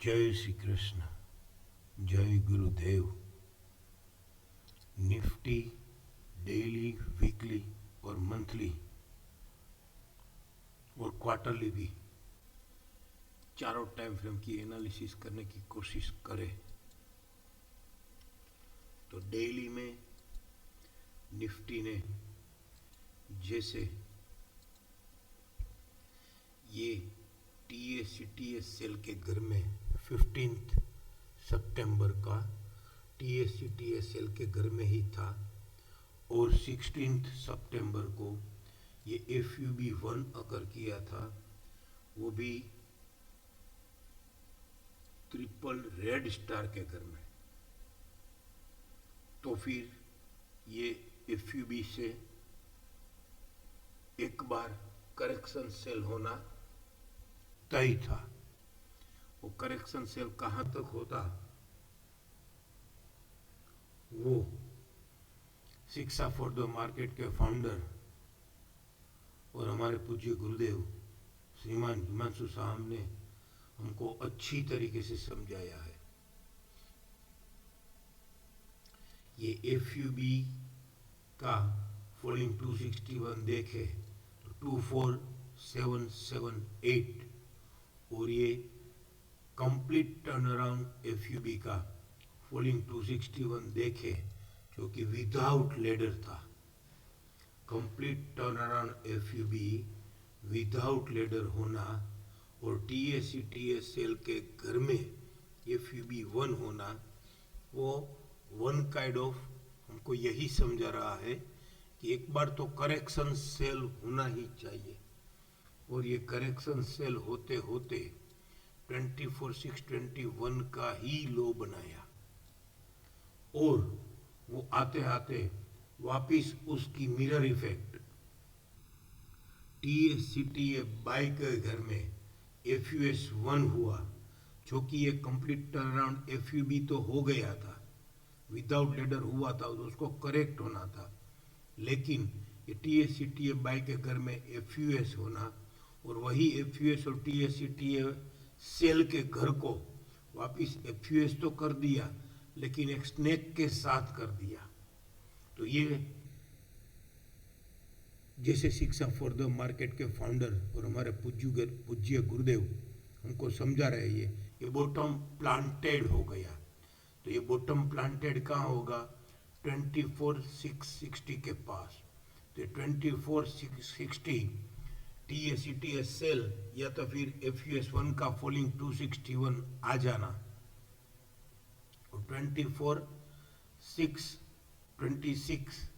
जय श्री कृष्ण। जय गुरुदेव। Nifty daily, weekly और मंथली और क्वार्टरली भी चारों टाइम फ्रेम की एनालिसिस करने की कोशिश करें तो डेली में निफ्टी ने जैसे ये टीएस सेल के घर में 15 सितंबर का टीएस सेल के घर में ही था और 16 सितंबर को ये FUB1 अगर किया था वो भी ट्रिपल रेड स्टार के घर में। तो फिर ये FUB से एक बार करेक्शन सेल होना तय था। वो करेक्शन सेल कहां तक होता वो शिक्षा फॉर द मार्केट के फाउंडर और हमारे पूज्य गुरुदेव श्रीमान हिमांशु साहब ने हमको अच्छी तरीके से समझाया है। ये FUB का फॉलिंग 261 देखे तो 24778 और ये कंप्लीट टर्न अराउंड FUB का फॉलिंग 261 देखे जो कि विदाउट लेडर था। Complete turn around FUB without ladder होना और TS सेल के घर में FUB1 होना वो वन काइंड ऑफ हमको यही समझा रहा है कि एक बार तो करेक्शन सेल होना ही चाहिए और ये करेक्शन सेल होते होते 24,621 का ही लो बनाया और वो आते आते वापिस उसकी मिरर इफेक्ट TS बाई के घर में FUS1 हुआ जो कि ये कंप्लीट टर्न अराउंड FUB तो हो गया था, विदाउट लेडर हुआ था तो उसको करेक्ट होना था, लेकिन ये TS बाई के घर में FUS होना और वही FUS और TS सेल के घर को वापिस FUS तो कर दिया लेकिन एक स्नेक के साथ कर दिया। तो ये जैसे शिक्षा फॉर द मार्केट के फाउंडर और हमारे पूज्य गुरुदेव हमको समझा रहे ये बॉटम प्लांटेड हो गया। तो ये बॉटम प्लांटेड कहाँ होगा 24,660 के पास। तो 24,660 TS सेल या तो फिर FUS1 का फॉलिंग 261 आ जाना और 24,626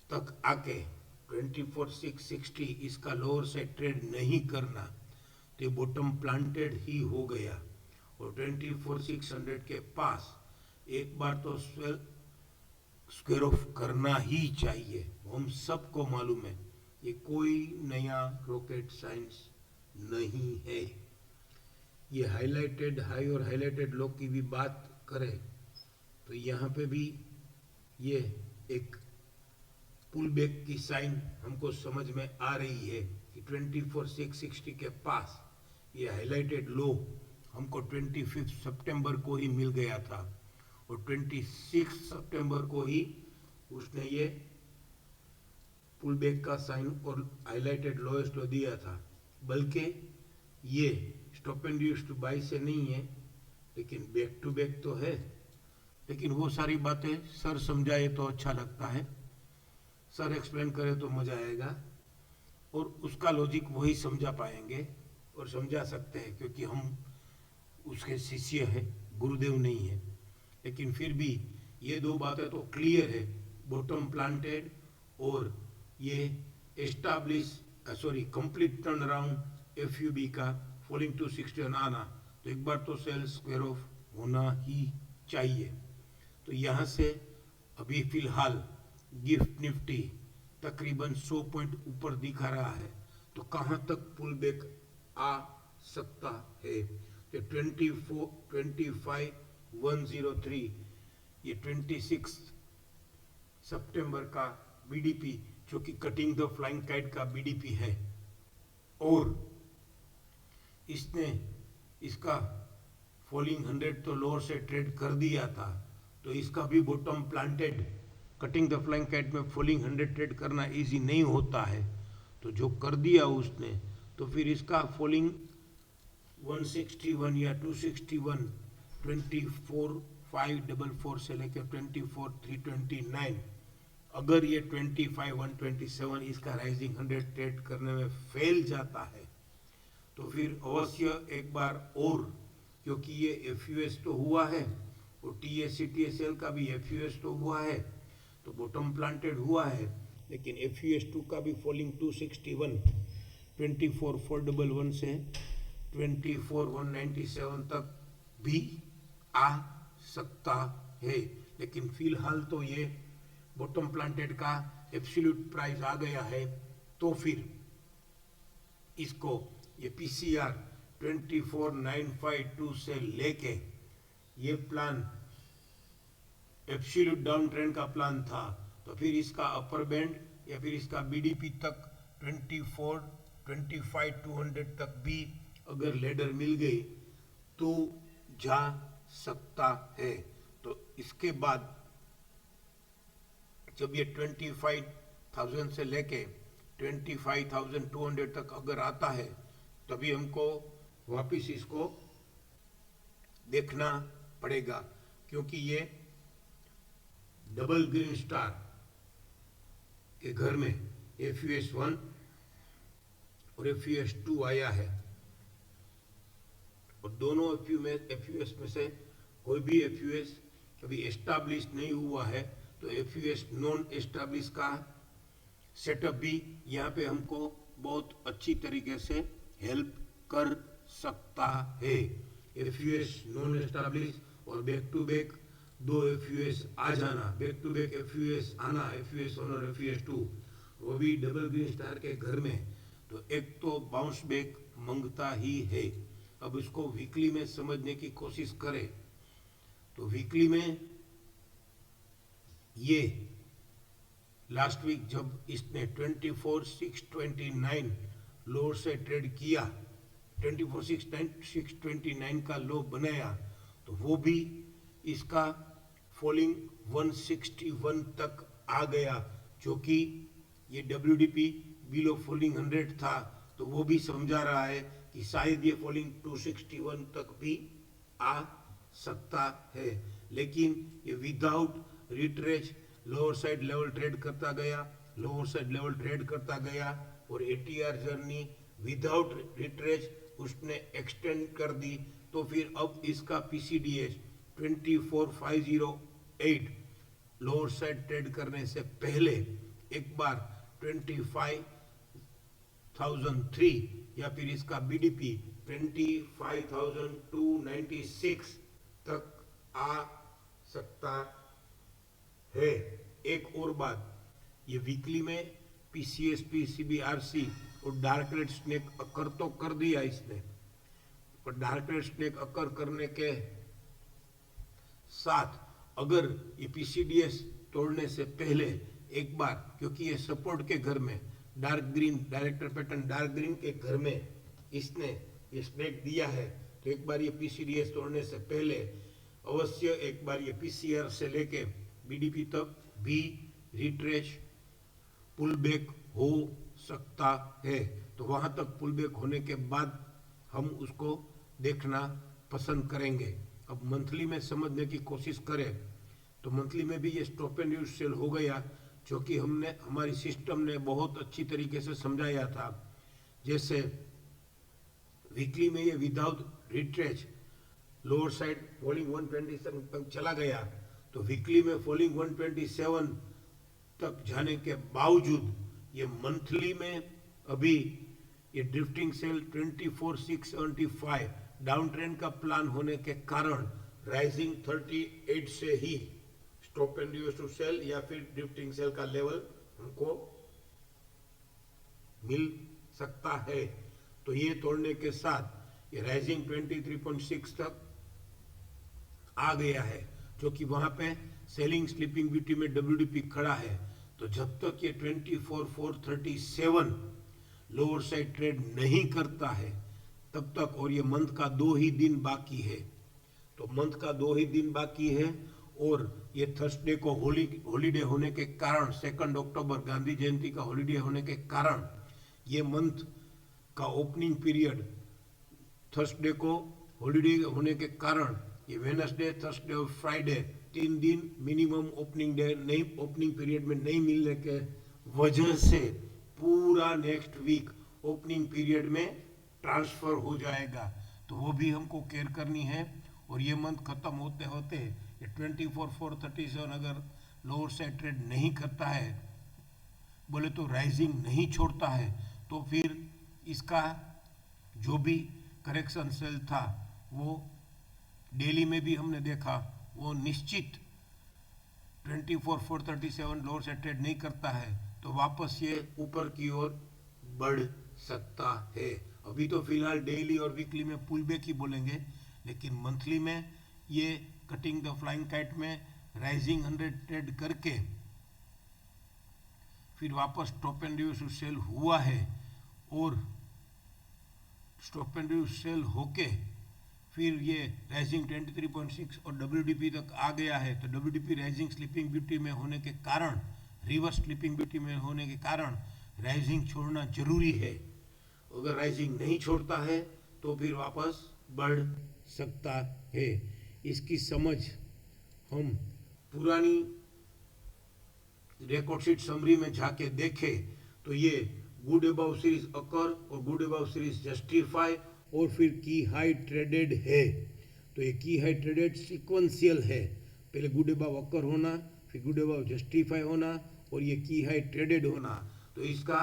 तक आके 24,660 इसका लोअर से ट्रेड नहीं करना तो बॉटम प्लांटेड ही हो गया और 24,600 के पास एक बार तो स्क्वायर ऑफ करना ही चाहिए। हम सबको मालूम है ये कोई नया रॉकेट साइंस नहीं है। ये हाईलाइटेड हाई और हाईलाइटेड लो की भी बात करें तो यहाँ पे भी ये एक पुल बैक की साइन हमको समझ में आ रही है कि 24,660 के पास ये हाईलाइटेड लो हमको 25 सितंबर को ही मिल गया था और 26 सितंबर को ही उसने ये पुल बैक का साइन और हाईलाइटेड लोएस्ट लो दिया था। बल्कि ये stop and use two by से नहीं है लेकिन बैक टू बैक तो है। लेकिन वो सारी बातें सर समझाए तो अच्छा लगता है, सर एक्सप्लेन करे तो मजा आएगा और उसका लॉजिक वही समझा पाएंगे और समझा सकते हैं क्योंकि हम उसके शिष्य हैं, गुरुदेव नहीं है। लेकिन फिर भी ये दो बातें तो क्लियर है, बॉटम प्लांटेड और ये establish complete turn around FUB का फॉलिंग 261 आना तो एक बार तो सेल स्क्वायर ऑफ होना ही चाहिए। तो यहाँ से अभी फिलहाल गिफ्ट निफ्टी तकरीबन 100 पॉइंट ऊपर दिखा रहा है तो कहाँ तक पुल बैक आ सकता है। तो 25,103 ये 26 सितंबर का BDP जो कि कटिंग द फ्लाइंग काइट का BDP है और इसने इसका फॉलिंग 100 तो लोअर से ट्रेड कर दिया था, तो इसका भी bottom planted. Cutting the flying cat में फॉलिंग 100 ट्रेड करना इजी नहीं होता है, तो जो कर दिया उसने, तो फिर इसका फॉलिंग 161 या 261, 24,544 से लेकर 24,329, अगर ये 25,127 इसका राइजिंग 100 ट्रेड करने में फेल जाता है, तो फिर अवश्य एक बार और, क्योंकि ये एफयूएस तो हुआ है और टीएससीटीएसएल का भी एफयूएस तो हुआ है, तो बॉटम प्लांटेड हुआ है, लेकिन एफयूएस 2 का भी फॉलिंग 261, 24,411 से 24,197 तक भी आ सकता है। लेकिन फिलहाल तो ये बॉटम प्लांटेड का एब्सोल्यूट प्राइस आ गया है, तो फिर इसको ये पीसीआर 24,952 से लेके ये प्लान एब्सोल्यूट डाउन ट्रेंड का प्लान था, तो फिर इसका अपर बैंड या फिर इसका बीडीपी तक 25,200 तक भी अगर लेडर मिल गई तो जा सकता है। तो इसके बाद जब ये 25,000 से लेके 25,200 तक अगर आता है, तभी हमको वापिस इसको देखना पड़ेगा, क्योंकि ये डबल ग्रीन स्टार के घर में एफयूएस 1 और एफयूएस 2 आया है, और दोनों एफयूएस में से कोई भी एफयूएस कभी एस्टैब्लिश नहीं हुआ है, तो एफयूएस नॉन एस्टैब्लिश का सेटअप भी यहाँ पे हमको बहुत अच्छी तरीके से हेल्प कर सकता है। एफयूएस नॉन एस्टैब्लिश और बैक टू बैक दो एफयूएस आ जाना, बैक टू बैक एफयूएस आना, एफयूएस 1 और एफयूएस 2, वो भी डबल ग्रीन स्टार के घर में, तो एक तो बाउंस बैक मांगता ही है। अब इसको वीकली में समझने की कोशिश करें, तो वीकली में ये लास्ट वीक जब इसने 24,629 लो से ट्रेड किया, 24,629 का लो बनाया, तो वो भी इसका फॉलिंग 161 तक आ गया, जो कि ये डब्ल्यूडीपी बिलो फॉलिंग 100 था, तो वो भी समझा रहा है कि शायद ये फॉलिंग 261 तक भी आ सकता है। लेकिन ये without retrace lower side level trade करता गया, लोअर साइड लेवल ट्रेड करता गया, और एटीआर जर्नी विदाउट रिट्रेस उसने एक्सटेंड कर दी, तो फिर अब इसका पीसीडीएस 24,508 लोअर साइड ट्रेड करने से पहले एक बार 25,003 या फिर इसका बीडीपी 25,296 तक आ सकता है। एक और बात, ये वीकली में पीसीएस, पीसीबीआरसी और डार्क रेड स्नेक अकर तो कर दिया इसने, पर डार्क रेड स्नेक अकर करने के साथ अगर ये पीसीडीएस तोड़ने से पहले एक बार, क्योंकि ये सपोर्ट के घर में dark green director pattern dark green के घर में इसने ये स्नेक दिया है, तो एक बार ये पीसीडीएस तोड़ने से पहले अवश्य एक बार ये पीसीआर से लेके बीडीपी तक भी रिट्रेस पुल बैक हो सकता है। तो वहां तक पुल बैक होने के बाद हम उसको देखना पसंद करेंगे। अब मंथली में समझने की कोशिश करें, तो मंथली में भी ये स्टॉप एंड यूज सेल हो गया, जो कि हमने हमारी सिस्टम ने बहुत अच्छी तरीके से समझाया था। जैसे वीकली में ये without retrace lower side falling 127 तक चला गया, तो वीकली में फॉलिंग 127 तक जाने के बावजूद ये मंथली में अभी ये ड्रिफ्टिंग सेल 24,675 डाउन ट्रेंड का प्लान होने के कारण राइजिंग 38 से ही stop and use to sell या फिर ड्रिफ्टिंग सेल का लेवल हमको मिल सकता है। तो ये तोड़ने के साथ ये राइजिंग 23.6 तक आ गया है, जो कि वहां पे सेलिंग स्लीपिंग ब्यूटी में डब्ल्यूडीपी खड़ा है। तो जब तक ये 24,437 लोअर साइड ट्रेड नहीं करता है तब तक, और ये मंथ का 2 ही दिन बाकी है, तो मंथ का 2 ही दिन बाकी है और ये थर्सडे को हॉलीडे होने के कारण 2 अक्टूबर गांधी जयंती का हॉलीडे होने के कारण ये मंथ का ओपनिंग पीरियड थर्सडे को हॉलीडे होने के कारण ये वेडनेसडे, थर्सडे और फ्राइडे 3 दिन मिनिमम ओपनिंग डे नहीं, ओपनिंग पीरियड में नहीं मिलने के वजह से पूरा नेक्स्ट वीक ओपनिंग पीरियड में ट्रांसफर हो जाएगा। तो वो भी हमको केयर करनी है। और ये मंथ खत्म होते होते ये 24/4/37 अगर लोअर साइड ट्रेड नहीं करता है, बोले तो राइजिंग नहीं छोड़ता है, तो फिर इसका जो भी करेक्शन सेल था वो डेली में भी हमने देखा वो निश्चित 24/4/37 लोअर साइड ट्रेड नहीं करता है तो वापस ये ऊपर की ओर बढ़ सकता है। अभी तो फिलहाल डेली और वीकली में पुल बैक ही बोलेंगे, लेकिन मंथली में ये कटिंग द फ्लाइंग काइट में राइजिंग 100 ट्रेड करके फिर वापस स्टॉप एंड रिव्यू सेल हुआ है और स्टॉप एंड रिव्यू सेल होके फिर ये राइजिंग 23.6 और WDP तक आ गया है। तो WDP राइजिंग स्लीपिंग ब्यूटी में होने के कारण, रिवर्स स्लीपिंग ब्यूटी में होने के कारण राइजिंग छोड़ना जरूरी है। अगर राइजिंग नहीं छोड़ता है तो फिर वापस बढ़ सकता है। इसकी समझ हम पुरानी रिकॉर्ड शीट समरी में जाके देखें तो ये गुड अबाउ सीरीज अकर और गुड अबाउ सीरीज जस्टिफाई और फिर की हाई ट्रेडेड है। तो ये की हाई ट्रेडेड सीक्वेंशियल है, पहले गुड अबाउ अकर होना, फिर गुड अबाउ जस्टिफाई होना और ये की हाई ट्रेडेड होना। तो इसका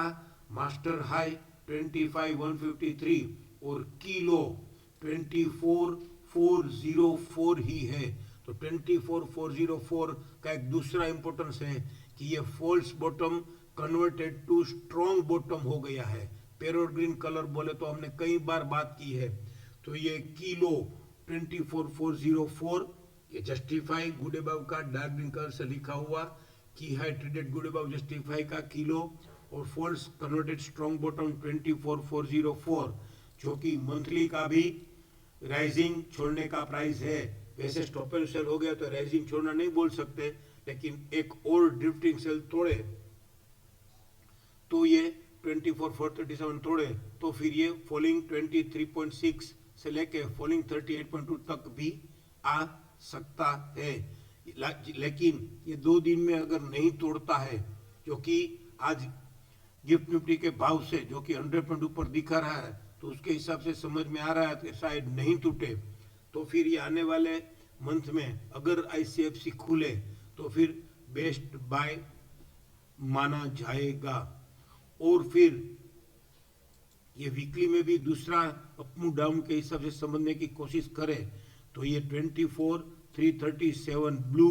मास्टर हाई 25,153 और की लो 24,404 ही है। तो 24,404 का एक दूसरा इंपॉर्टेंस है कि ये false bottom converted to strong bottom हो गया है। पैरोट ग्रीन कलर बोले तो हमने कई बार बात की है। तो ये किलो 24,404 ये जस्टिफाई गुड अबाउ का डार्क ग्रीन कलर से लिखा हुआ, की high traded good above justify का किलो और फॉल्स कन्वर्टेड स्ट्रॉन्ग बॉटम 24,404 जो कि मंथली का भी राइजिंग छोड़ने का प्राइस है। वैसे स्टॉप एंड सेल हो गया तो राइजिंग छोड़ना नहीं बोल सकते, लेकिन एक और ड्रिफ्टिंग सेल तोड़े तो ये 24,437 तोड़े तो फिर ये फॉलिंग 23.6 से लेके फॉलिंग 38.2 तक भी आ सकता है। लेकिन ये 2 दिन में अगर नहीं तोड़ता है, जो कि आज गिफ्ट निफ्टी के भाव से जो कि 100 पॉइंट ऊपर दिखा रहा है, तो उसके हिसाब से समझ में आ रहा है कि शायद नहीं टूटे, तो फिर ये आने वाले मंथ में अगर ICFC खुले तो फिर बेस्ट बाय माना जाएगा। और फिर ये वीकली में भी दूसरा अप डाउन के हिसाब से समझने की कोशिश करें तो ये 24,337 ब्लू,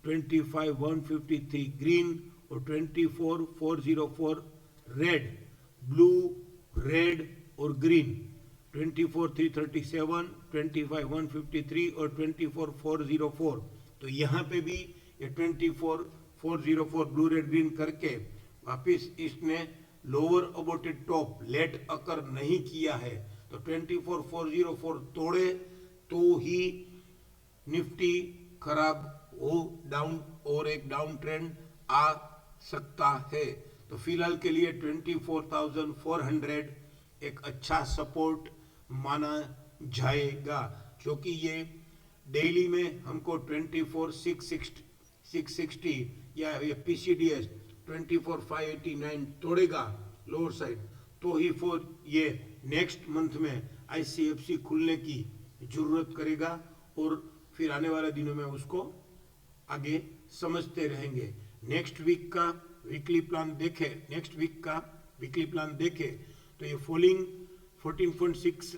25,153 ग्रीन और 24,404 रेड, ब्लू, रेड और ग्रीन, 24,337, 25,153 और 24,404। तो यहाँ पे भी ये 24,404 ब्लू, रेड, ग्रीन करके वापिस इसने लोअर अबोटेड टॉप लेट अकर नहीं किया है। तो 24,404 तोड़े तो ही निफ्टी खराब हो डाउन और एक डाउन ट्रेंड आ सकता है। तो फिलहाल के लिए 24,400 एक अच्छा सपोर्ट माना जाएगा, क्योंकि ये डेली में हमको 24,660 या ये PCDS 24,589 तोड़ेगा लोअर साइड तो ही फिर ये नेक्स्ट मंथ में ICFC खुलने की जरूरत करेगा और फिर आने वाले दिनों में उसको आगे समझते रहेंगे। नेक्स्ट वीक का वीकली प्लान देखे तो ये फॉलिंग 14.6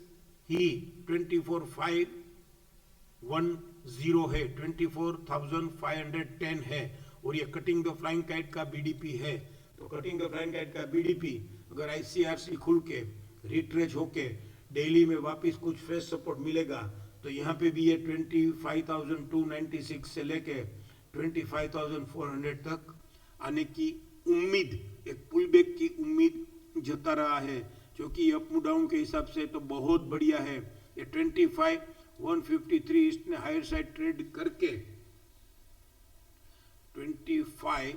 ही 24,510 है, 24,510 है और ये कटिंग द फ्लाइंग काइट का BDP है। तो कटिंग द फ्लाइंग काइट का BDP अगर ICRC खुल के रिट्रेस होके डेली में वापस कुछ फ्रेश सपोर्ट मिलेगा तो यहाँ पे भी ये 25,296 से लेके 25,400 तक आने की उम्मीद, एक पुल बैक की उम्मीद जता रहा है, क्योंकि अप डाउन के हिसाब से तो बहुत बढ़िया है। ये 153 इसने हायर साइड ट्रेड करके 25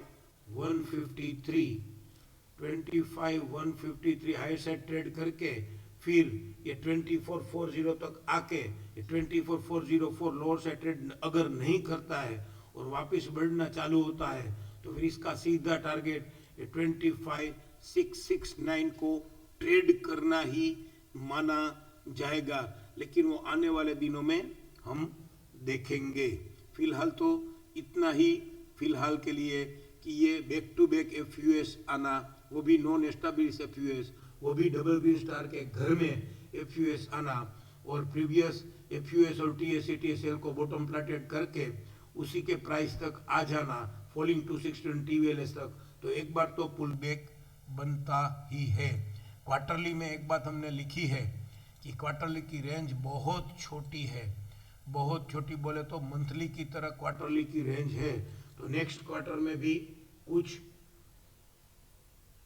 153 हायर साइड ट्रेड करके फिर ये 2440 तक आके ये 24404 लोअर साइड ट्रेड अगर नहीं करता है और वापस बढ़ना चालू होता है तो फिर इसका सीधा टारगेट ये 25669 को ट्रेड करना ही माना जाएगा, लेकिन वो आने वाले दिनों में हम देखेंगे। फिलहाल तो इतना ही फिलहाल के लिए कि ये बैक टू बैक एफयूएस आना, वो भी नॉन एस्टेब्लिश एफयूएस, वो भी डबल ग्रीन स्टार के घर में एफयूएस आना और प्रीवियस एफयूएस और टीएसएल को बॉटम प्लाटेड करके उसी के प्राइस तक आ जाना फॉलिंग टू 620 टीवीएलएस तक, तो एक बार तो पुल बैक बनता ही है। क्वार्टरली में एक बात हमने लिखी है कि क्वार्टरली की रेंज बहुत छोटी है, बहुत छोटी बोले तो मंथली की तरह क्वार्टरली की रेंज है, तो नेक्स्ट क्वार्टर में भी कुछ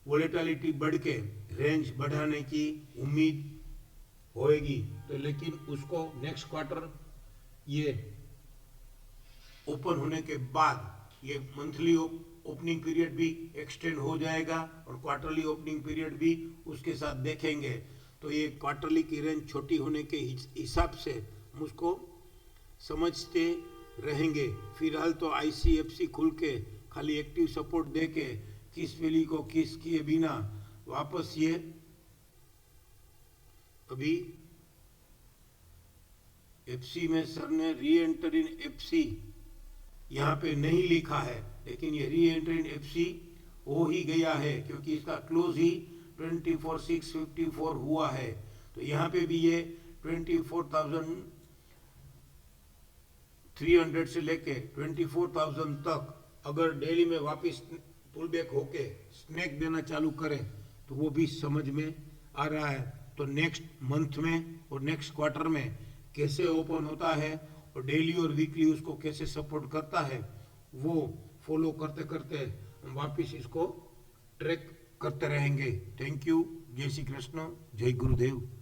वोलेटिलिटी बढ़ के रेंज बढ़ाने की उम्मीद होएगी, तो लेकिन उसको नेक्स्ट क्वार्टर ये ओपन होने के बाद ये मंथली ओपनिंग पीरियड भी एक्सटेंड हो जाएगा और क्वार्टरली ओपनिंग पीरियड भी उसके साथ देखेंगे, तो ये क्वार्टरली की रेंज छोटी होने के हिसाब से हम उसको समझते रहेंगे। फिलहाल तो आईसीएफसी खुल के खाली एक्टिव सपोर्ट दे के किस वैली को किस किए बिना वापस ये अभी एफसी में सर ने री एंटर इन एफसी यहाँ पे नहीं लिखा है, लेकिन ये री एंटर इन एफसी हो ही गया है क्योंकि इसका क्लोज ही 24,654 हुआ है, तो यहाँ पे भी ये 24,300 से लेके 24,000 तक अगर डेली में वापस पुल बैक होके स्नैक देना चालू करे तो वो भी समझ में आ रहा है। तो नेक्स्ट मंथ में और नेक्स्ट क्वार्टर में कैसे ओपन होता है और डेली और वीकली उसको कैसे सपोर्ट करता है वो फॉलो करते करते हम वापस इसको ट्रैक करते रहेंगे। थैंक यू, जय श्री कृष्ण, जय गुरुदेव।